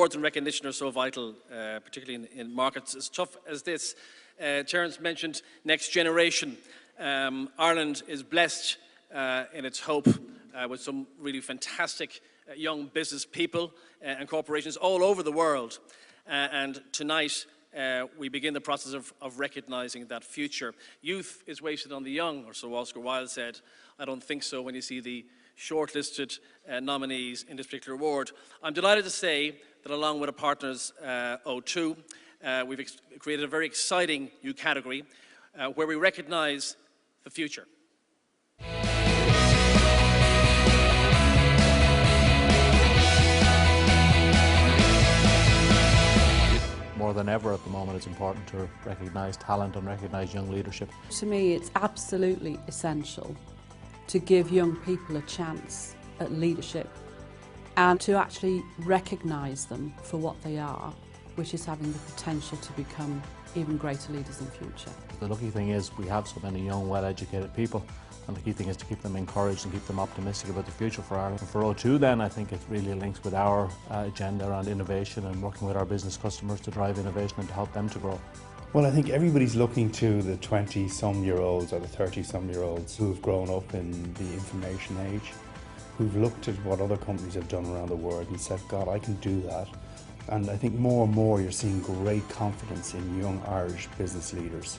awards and recognition are so vital, particularly in markets as tough as this. Terence mentioned next generation. Ireland is blessed in its hope with some really fantastic young business people and corporations all over the world. And tonight, we begin the process of recognising that future. Youth is wasted on the young, or so Oscar Wilde said. I don't think so when you see the shortlisted nominees in this particular award. I'm delighted to say that along with our partners O2, we've created a very exciting new category where we recognise the future. More than ever at the moment, it's important to recognise talent and recognise young leadership. To me, it's absolutely essential to give young people a chance at leadership and to actually recognise them for what they are, which is having the potential to become even greater leaders in the future. The lucky thing is we have so many young, well-educated people, and the key thing is to keep them encouraged and keep them optimistic about the future for Ireland. And for O2 then, I think it really links with our agenda around innovation and working with our business customers to drive innovation and to help them to grow. Well, I think everybody's looking to the 20-some-year-olds or the 30-some-year-olds who've grown up in the information age, who've looked at what other companies have done around the world and said, God, I can do that. And I think more and more you're seeing great confidence in young Irish business leaders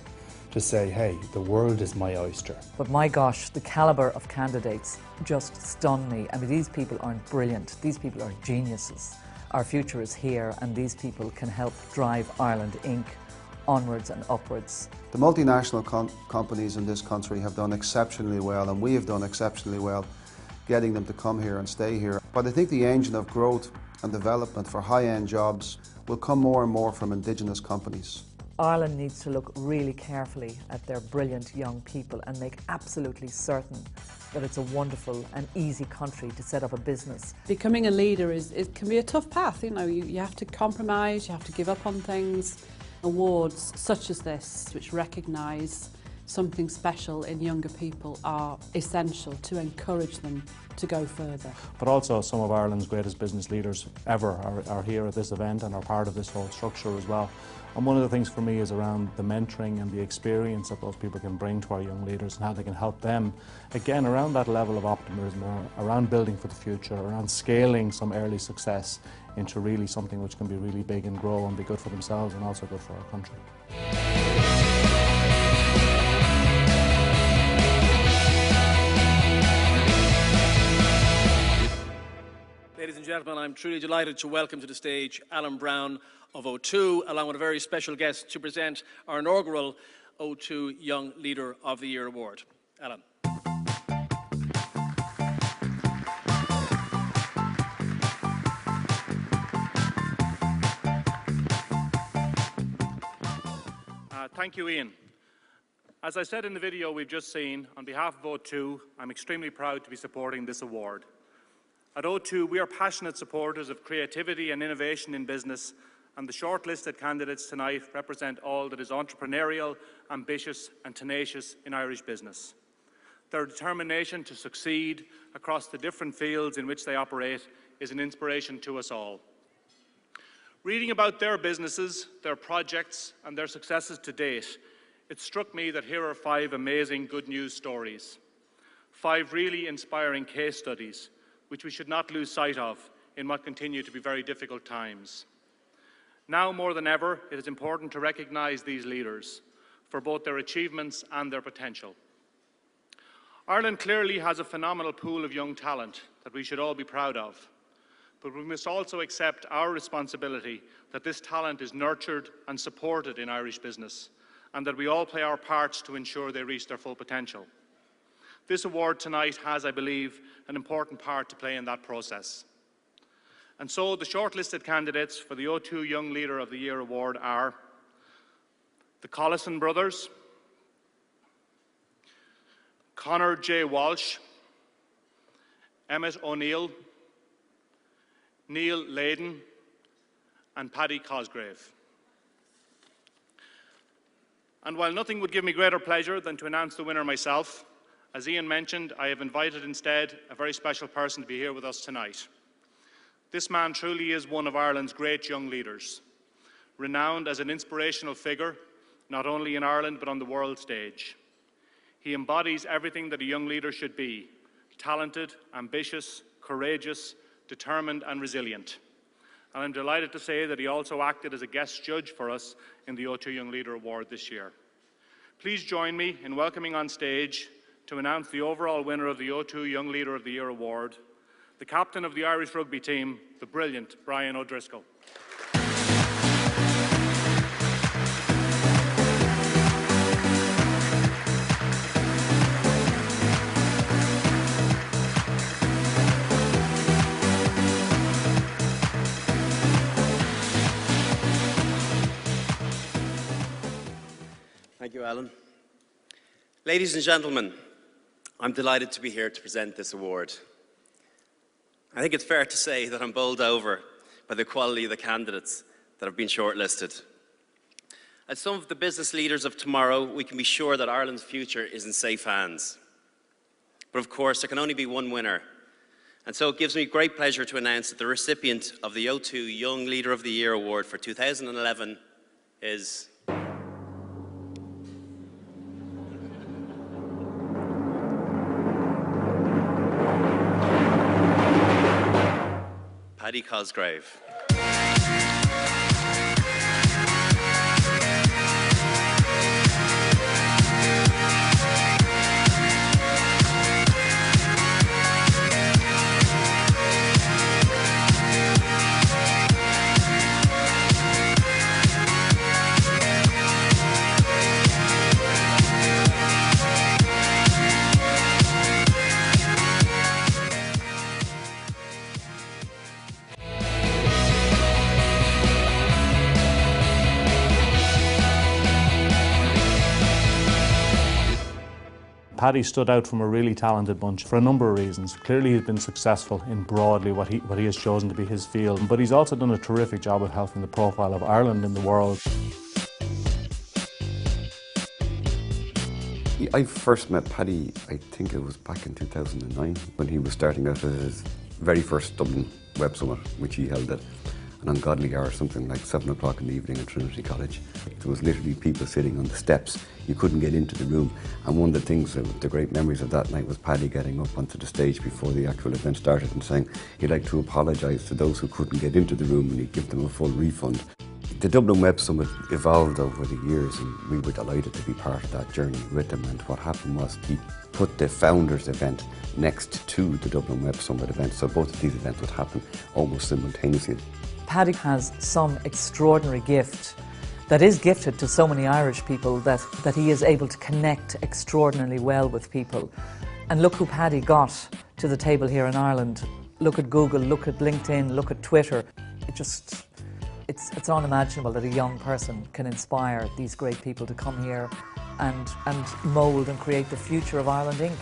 to say, hey, the world is my oyster. But my gosh, the calibre of candidates just stun me. I mean, these people aren't brilliant. These people are geniuses. Our future is here, and these people can help drive Ireland Inc. onwards and upwards. The multinational companies in this country have done exceptionally well, and we have done exceptionally well getting them to come here and stay here. But I think the engine of growth and development for high-end jobs will come more and more from Indigenous companies. Ireland needs to look really carefully at their brilliant young people and make absolutely certain that it's a wonderful and easy country to set up a business. Becoming a leader it can be a tough path. You know, you have to compromise, you have to give up on things. Awards such as this, which recognise something special in younger people, are essential to encourage them to go further. But also some of Ireland's greatest business leaders ever are here at this event and are part of this whole structure as well. And one of the things for me is around the mentoring and the experience that those people can bring to our young leaders and how they can help them, again, around that level of optimism, around building for the future, around scaling some early success into really something which can be really big and grow and be good for themselves and also good for our country. Ladies and gentlemen, I'm truly delighted to welcome to the stage Alan Brown of O2, along with a very special guest to present our inaugural O2 Young Leader of the Year Award. Alan. Thank you, Ian. As I said in the video we've just seen, on behalf of O2, I'm extremely proud to be supporting this award. At O2, we are passionate supporters of creativity and innovation in business, and the shortlisted candidates tonight represent all that is entrepreneurial, ambitious and tenacious in Irish business. Their determination to succeed across the different fields in which they operate is an inspiration to us all. Reading about their businesses, their projects and their successes to date, it struck me that here are 5 amazing good news stories. 5 really inspiring case studies which we should not lose sight of in what continue to be very difficult times. Now more than ever, it is important to recognise these leaders for both their achievements and their potential. Ireland clearly has a phenomenal pool of young talent that we should all be proud of. But we must also accept our responsibility that this talent is nurtured and supported in Irish business, and that we all play our parts to ensure they reach their full potential. This award tonight has, I believe, an important part to play in that process. And so the shortlisted candidates for the O2 Young Leader of the Year Award are the Collison brothers, Conor J. Walsh, Emmett O'Neill, Neil Layden and Paddy Cosgrave. And while nothing would give me greater pleasure than to announce the winner myself, as Ian mentioned, I have invited instead a very special person to be here with us tonight. This man truly is one of Ireland's great young leaders, renowned as an inspirational figure, not only in Ireland but on the world stage. He embodies everything that a young leader should be: talented, ambitious, courageous, determined and resilient. And I'm delighted to say that he also acted as a guest judge for us in the O2 Young Leader Award this year. Please join me in welcoming on stage, to announce the overall winner of the O2 Young Leader of the Year Award, the captain of the Irish rugby team, the brilliant Brian O'Driscoll. Thank you, Alan. Ladies and gentlemen, I'm delighted to be here to present this award. I think it's fair to say that I'm bowled over by the quality of the candidates that have been shortlisted. As some of the business leaders of tomorrow, we can be sure that Ireland's future is in safe hands. But of course, there can only be one winner. And so it gives me great pleasure to announce that the recipient of the O2 Young Leader of the Year Award for 2011 is Paddy Cosgrave. Paddy stood out from a really talented bunch for a number of reasons. Clearly he's been successful in broadly what he has chosen to be his field, but he's also done a terrific job of helping the profile of Ireland in the world. I first met Paddy, I think it was back in 2009, when he was starting out at his very first Dublin Web Summit, which he held at an ungodly hour, something like 7 o'clock in the evening at Trinity College. There was literally people sitting on the steps. You couldn't get into the room. And one of the things, the great memories of that night was Paddy getting up onto the stage before the actual event started and saying he'd like to apologise to those who couldn't get into the room and he'd give them a full refund. The Dublin Web Summit evolved over the years and we were delighted to be part of that journey with them. And what happened was he put the Founders event next to the Dublin Web Summit event, so both of these events would happen almost simultaneously. Paddy has some extraordinary gift that is gifted to so many Irish people that he is able to connect extraordinarily well with people. And look who Paddy got to the table here in Ireland. Look at Google, look at LinkedIn, look at Twitter. It's unimaginable that a young person can inspire these great people to come here and mould and create the future of Ireland Inc.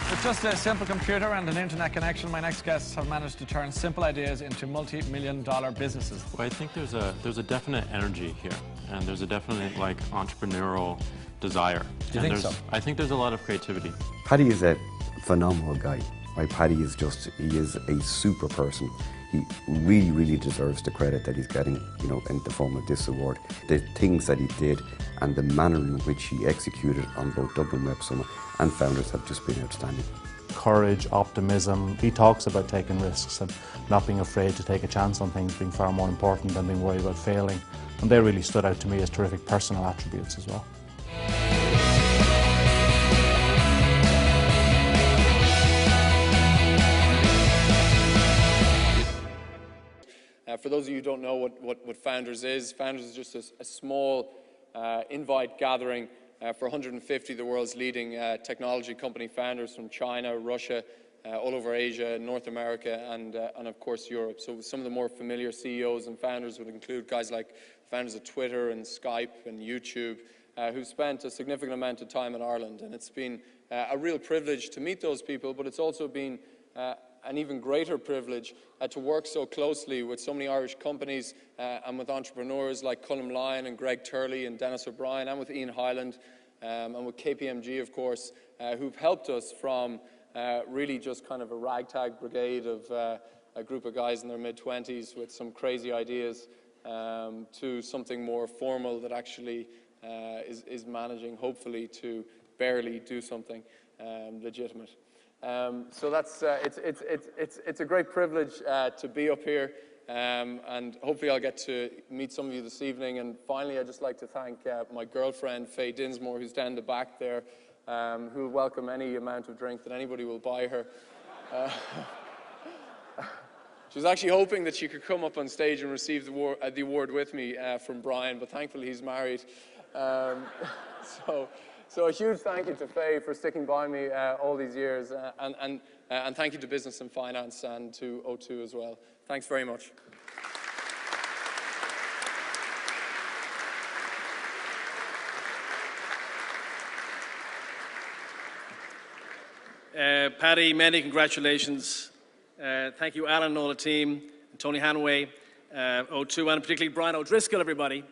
With just a simple computer and an internet connection, my next guests have managed to turn simple ideas into multi-million-dollar businesses. Well, I think there's a definite energy here, and there's a definite entrepreneurial desire. Do you think so? I think there's a lot of creativity. Paddy is a phenomenal guy. Paddy is he is a super person. He really, really deserves the credit that he's getting, in the form of this award. The things that he did and the manner in which he executed on both Dublin Web Summit and Founders have just been outstanding. Courage, optimism. He talks about taking risks and not being afraid to take a chance on things being far more important than being worried about failing. And they really stood out to me as terrific personal attributes as well. For those of you who don't know what Founders is just a small invite gathering for 150 of the world's leading technology company founders from China, Russia, all over Asia, North America, and of course Europe. So some of the more familiar CEOs and founders would include guys like founders of Twitter and Skype and YouTube, who've spent a significant amount of time in Ireland. And it's been a real privilege to meet those people, but it's also been an even greater privilege to work so closely with so many Irish companies and with entrepreneurs like Colm Lyon and Greg Turley and Dennis O'Brien, and with Ian Hyland and with KPMG, of course, who've helped us from really just kind of a ragtag brigade of a group of guys in their mid-20s with some crazy ideas to something more formal that actually is managing, hopefully, to barely do something legitimate. So that's it's a great privilege to be up here, and hopefully I'll get to meet some of you this evening. And finally, I'd just like to thank my girlfriend, Faye Dinsmore, who's down the back there, who will welcome any amount of drink that anybody will buy her. She was actually hoping that she could come up on stage and receive the award with me from Brian, but thankfully he's married. So a huge thank you to Faye for sticking by me all these years, and thank you to Business and Finance and to O2 as well. Thanks very much. Paddy, many congratulations. Thank you, Alan and all the team, and Tony Hanway, O2, and particularly Brian O'Driscoll, everybody.